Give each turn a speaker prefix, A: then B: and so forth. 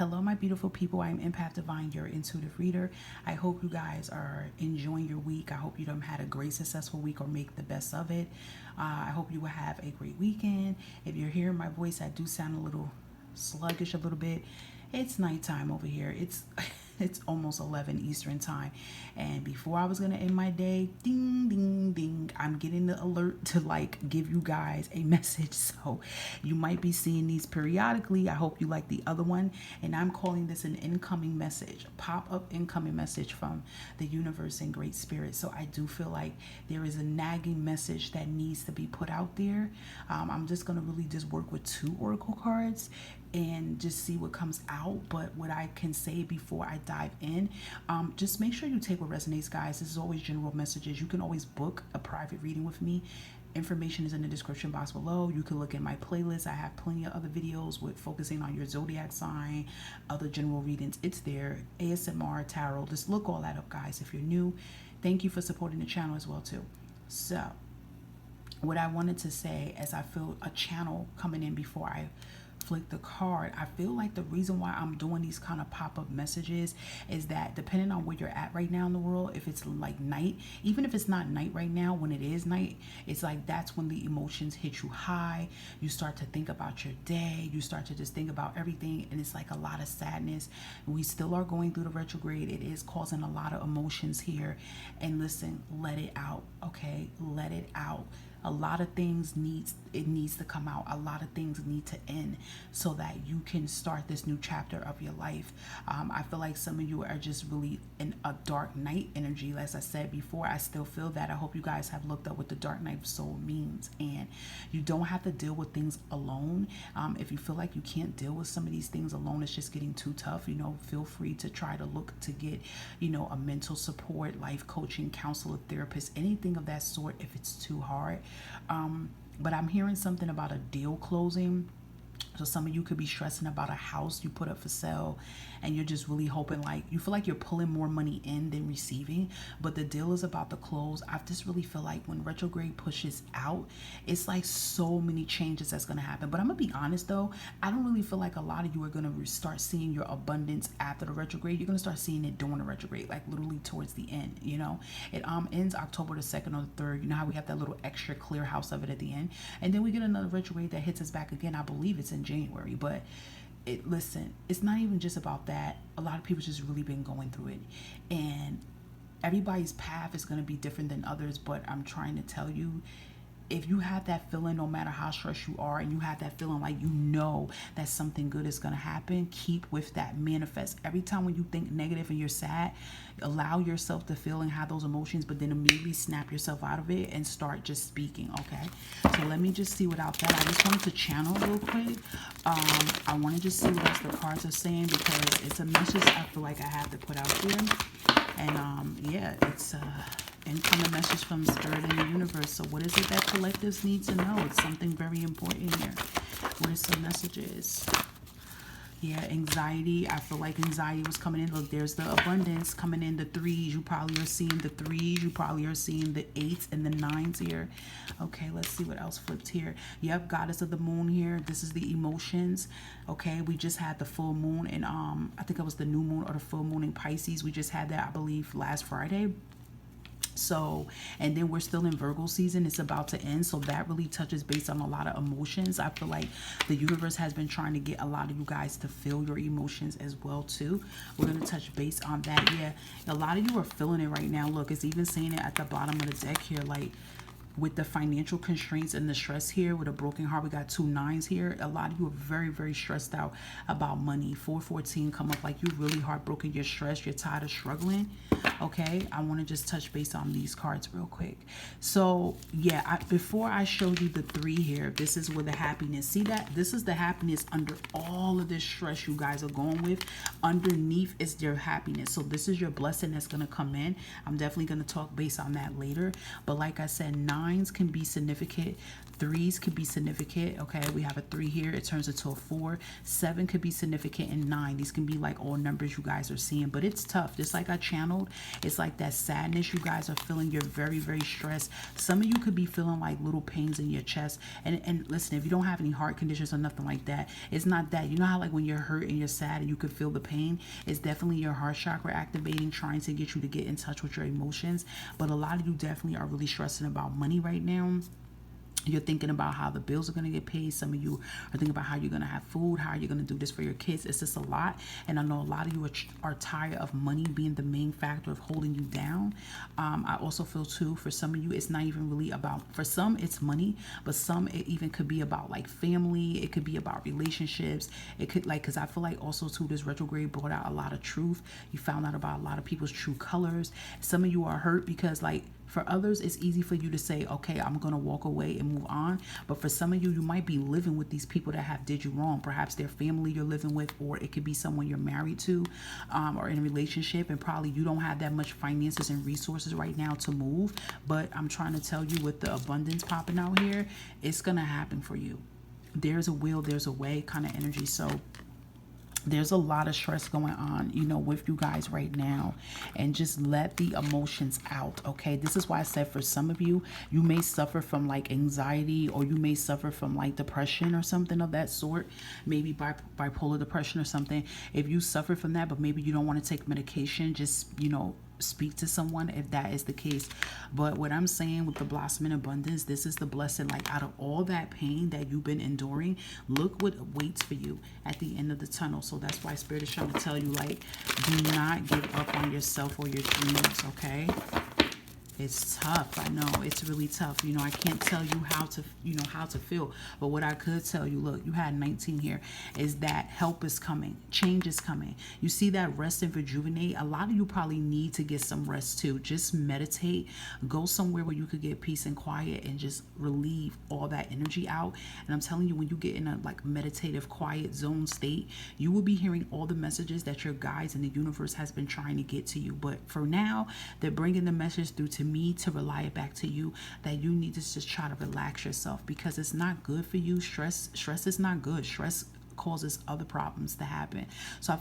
A: Hello, my beautiful people. I am Empath Divine, your intuitive reader. I hope you guys are enjoying your week. I hope you done had a great, successful week or make the best of it. I hope you will have a great weekend. If you're hearing my voice, I do sound a little sluggish a little bit. It's nighttime over here. It's almost 11 Eastern time. And before I was going to end my day, ding, ding, ding, I'm getting the alert to like give you guys a message. So you might be seeing these periodically. I hope you like the other one. And I'm calling this an incoming message, a pop-up incoming message from the universe and great spirit. So I do feel like there is a nagging message that needs to be put out there. I'm just going to really just work with 2 oracle cards and just see what comes out. But what I can say before I dive in, just make sure you take what resonates, guys. This is always general messages. You can always book a private reading with me. Information is in the description box below. You can look at my playlist. I have plenty of other videos with focusing on your zodiac sign, other general readings. It's there. ASMR, tarot. Just look all that up, guys. If you're new, thank you for supporting the channel as well too. So what I wanted to say, as I feel a channel coming in before I flick the card, I feel like the reason why I'm doing these kind of pop-up messages is that depending on where you're at right now in the world, if it's like night, even if it's not night right now, when it is night, it's like that's when the emotions hit you high. You start to think about your day, you start to just think about everything, and it's like a lot of sadness. We still are going through the retrograde. It is causing a lot of emotions here, and listen, let it out, okay? Let it out. A lot of things needs to come out. A lot of things need to end so that you can start this new chapter of your life. I feel like some of you are just really in a dark night energy. As I said before, I still feel that. I hope you guys have looked up what the dark night of soul means, and you don't have to deal with things alone. If you feel like you can't deal with some of these things alone, it's just getting too tough, you know, feel free to try to look to get, you know, a mental support, life coaching, counselor, therapist, anything of that sort if it's too hard. But I'm hearing something about a deal closing. So some of you could be stressing about a house you put up for sale, and you're just really hoping, like, you feel like you're pulling more money in than receiving, but the deal is about to close. I just really feel like when retrograde pushes out, it's like so many changes that's going to happen. But I'm going to be honest though, I don't really feel like a lot of you are going to start seeing your abundance after the retrograde. You're going to start seeing it during the retrograde, like literally towards the end, you know. It ends October the 2nd or the 3rd. You know how we have that little extra clear house of it at the end, and then we get another retrograde that hits us back again. I believe it's in January. But listen, it's not even just about that. A lot of people just really been going through it, and everybody's path is going to be different than others. But I'm trying to tell you, if you have that feeling, no matter how stressed you are, and you have that feeling like you know that something good is going to happen, keep with that. Manifest. Every time when you think negative and you're sad, allow yourself to feel and have those emotions, but then immediately snap yourself out of it and start just speaking, okay? So let me just see without that. I just wanted to channel real quick. I want to just see what else the cards are saying, because it's a message I feel like I have to put out there. And yeah, it's incoming message from spirit and the universe. So what is it that collectives need to know? It's something very important here. What are some messages? Yeah, anxiety. I feel like anxiety was coming in. Look, there's the abundance coming in, the 3s. You probably are seeing the 3s. You probably are seeing the 8s and the 9s here. Okay, let's see what else flipped here. Yep, goddess of the moon here. This is the emotions. Okay, we just had the full moon, and I think it was the new moon or the full moon in Pisces. We just had that, I believe, last Friday. So, and then we're still in Virgo season. It's about to end. So that really touches based on a lot of emotions. I feel like the universe has been trying to get a lot of you guys to feel your emotions as well too. We're going to touch base on that. Yeah, a lot of you are feeling it right now. Look, it's even saying it at the bottom of the deck here, like with the financial constraints and the stress here with a broken heart. We got 2 9s here. A lot of you are very, very stressed out about money. 414 come up like you're really heartbroken. You're stressed. You're tired of struggling. Okay, I want to just touch base on these cards real quick. So yeah, before I show you the 3 here, this is where the happiness, see that this is the happiness under all of this stress you guys are going with. Underneath is their happiness. So this is your blessing that's going to come in. I'm definitely going to talk based on that later. But like I said, 9 nines can be significant. Threes could be significant. Okay, we have a 3 here. It turns into a 4. 7 could be significant, and 9. These can be like all numbers you guys are seeing, but it's tough. Just like I channeled, it's like that sadness you guys are feeling. You're very, very stressed. Some of you could be feeling like little pains in your chest. And listen, if you don't have any heart conditions or nothing like that, it's not that. You know how like when you're hurt and you're sad and you could feel the pain? It's definitely your heart chakra activating, trying to get you to get in touch with your emotions. But a lot of you definitely are really stressing about money right now. You're thinking about how the bills are going to get paid. Some of you are thinking about how you're going to have food, how you're going to do this for your kids. It's just a lot. And I know a lot of you are tired of money being the main factor of holding you down. I also feel too, for some of you, it's not even really about, for some it's money, but some it even could be about like family. It could be about relationships. It could like, because I feel like also too, this retrograde brought out a lot of truth. You found out about a lot of people's true colors. Some of you are hurt because like, for others, it's easy for you to say, okay, I'm going to walk away and move on. But for some of you, you might be living with these people that have did you wrong. Perhaps their family you're living with, or it could be someone you're married to or in a relationship. And probably you don't have that much finances and resources right now to move. But I'm trying to tell you, with the abundance popping out here, it's going to happen for you. There's a will, there's a way kind of energy. So there's a lot of stress going on, you know, with you guys right now, and just let the emotions out. Okay, this is why I said for some of you, you may suffer from like anxiety, or you may suffer from like depression or something of that sort, maybe bipolar depression or something. If you suffer from that, but maybe you don't want to take medication, just, you know, speak to someone if that is the case. But what I'm saying with the blossoming abundance, this is the blessing. Like, out of all that pain that you've been enduring, look what waits for you at the end of the tunnel. So that's why Spirit is trying to tell you, like, do not give up on yourself or your dreams. Okay, it's tough. I know it's really tough. You know, I can't tell you how to, you know, how to feel. But what I could tell you, look, you had 19 here, is that help is coming. Change is coming. You see that rest and rejuvenate. A lot of you probably need to get some rest too. Just meditate. Go somewhere where you could get peace and quiet and just relieve all that energy out. And I'm telling you, when you get in a like meditative, quiet zone state, you will be hearing all the messages that your guides and the universe has been trying to get to you. But for now, they're bringing the message through to me to rely it back to you, that you need to just try to relax yourself, because it's not good for you. Stress is not good. Stress causes other problems to happen. So I feel